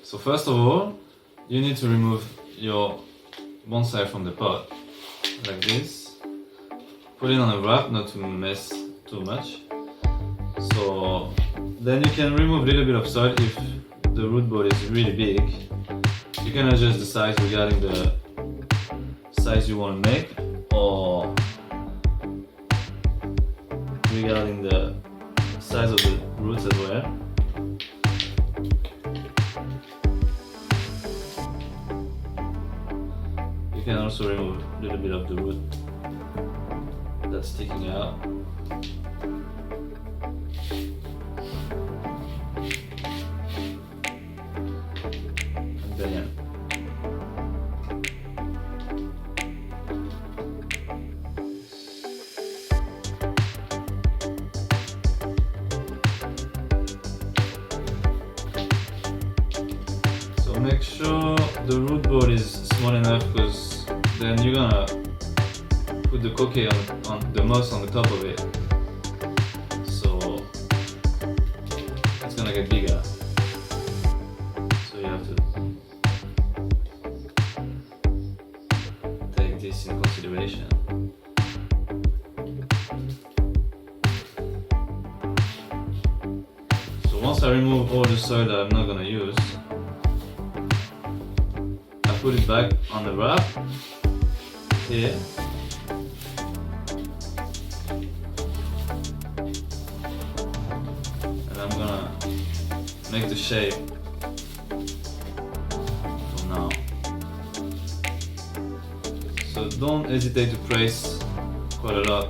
So first of all, you need to remove your bonsai from the pot, like this. Put it on a wrap, not to mess too much. So then you can remove a little bit of soil if the root ball is really big. You can adjust the size regarding the size you want to make, or regarding the size of the roots as well. You can also remove a little bit of the root that's sticking out. And then so make sure the root ball is small enough, because then you're gonna put the coquet on the moss on the top of it, so it's gonna get bigger. So you have to take this in consideration. So once I remove all the soil that I'm not gonna use, I put it back on the wrap here. And I'm gonna make the shape for now. So don't hesitate to press quite a lot.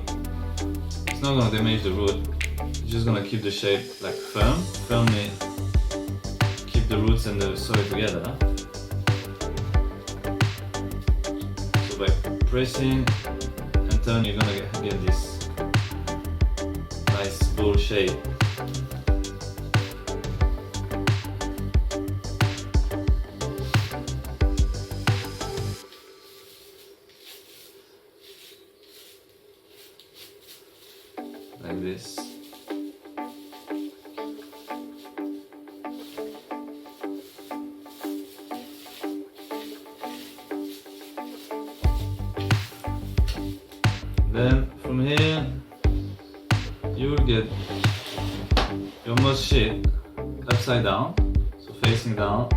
It's not gonna damage the root. It's just gonna keep the shape like firmly keep the roots and the soil together. By pressing and turning, you're gonna get this nice bowl shape. Like this. Then from here you will get your moss sheet upside down, so facing down.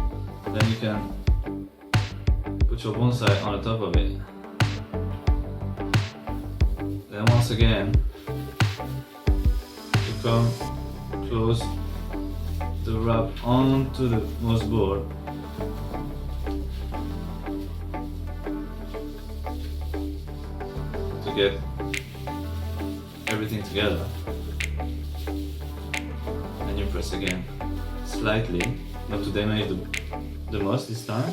Then you can put your bonsai on the top of it. Then once again you come close the wrap onto the moss board. To get everything together, and you press again slightly, not to damage the moss this time.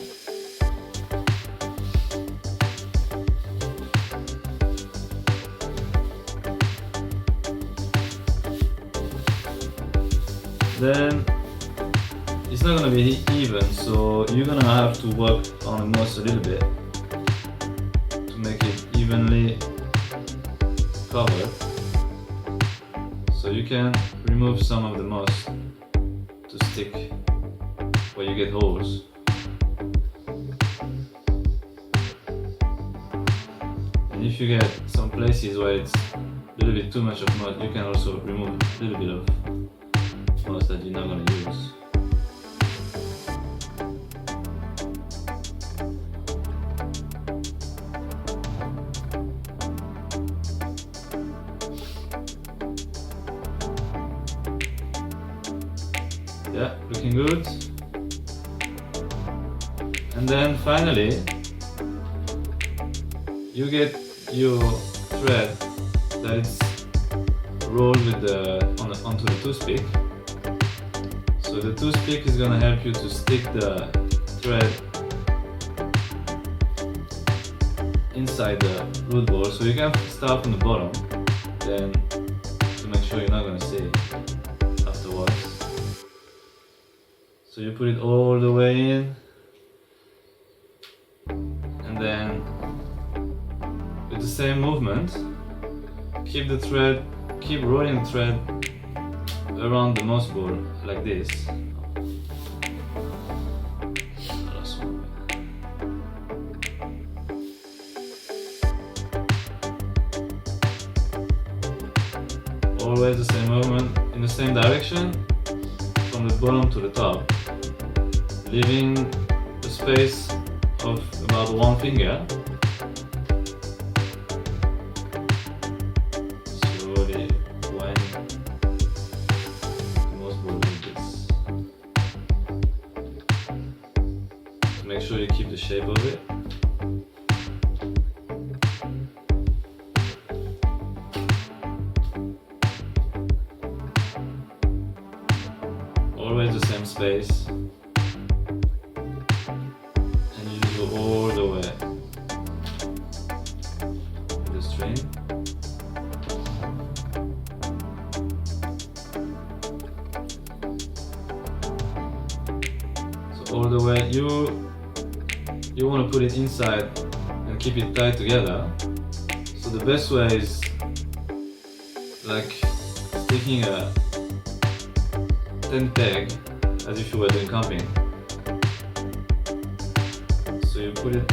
Then it's not gonna be even, so you're gonna have to work on the moss a little bit to make it evenly covered. So you can remove some of the moss to stick where you get holes. And if you get some places where it's a little bit too much of moss, you can also remove a little bit of moss that you're not going to use. Yeah, looking good. And then finally, you get your thread that is rolled with onto the toothpick. So the toothpick is going to help you to stick the thread inside the root ball. So you can start from the bottom, then to make sure you're not going to see it afterwards. So you put it all the way in, and then with the same movement, keep rolling the thread around the moss ball like this. always the same movement in the same direction from the bottom to the top, leaving a space of about 1 finger. Slowly winding the mouseball like this. To make sure you keep the shape of it. Always the same space, and you go all the way with the string. So all the way, you want to put it inside and keep it tied together. So the best way is like sticking a tent peg as if you were doing camping. So you put it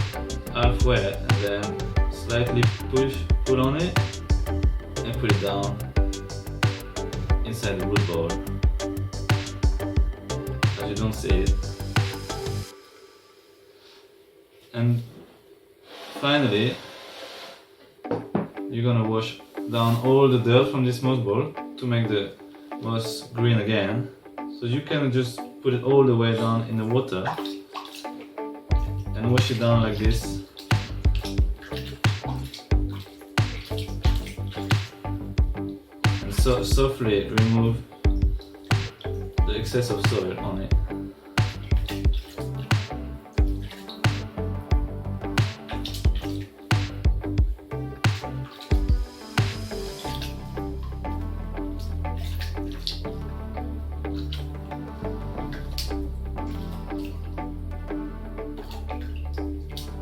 halfway and then slightly pull on it and put it down inside the root ball as you don't see it. And finally, you're gonna wash down all the dirt from this mouse ball to make the mouse green again. So you can just put it all the way down in the water and wash it down like this. And so softly remove the excess of soil on it.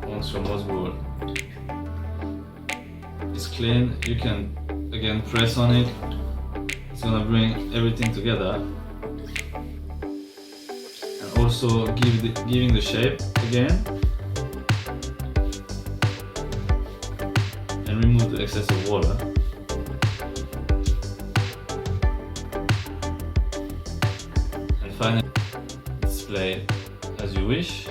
Once your mouse ball is clean, you can again press on it. It's gonna bring everything together and also giving the shape again, and remove the excess of water. And finally, display as you wish.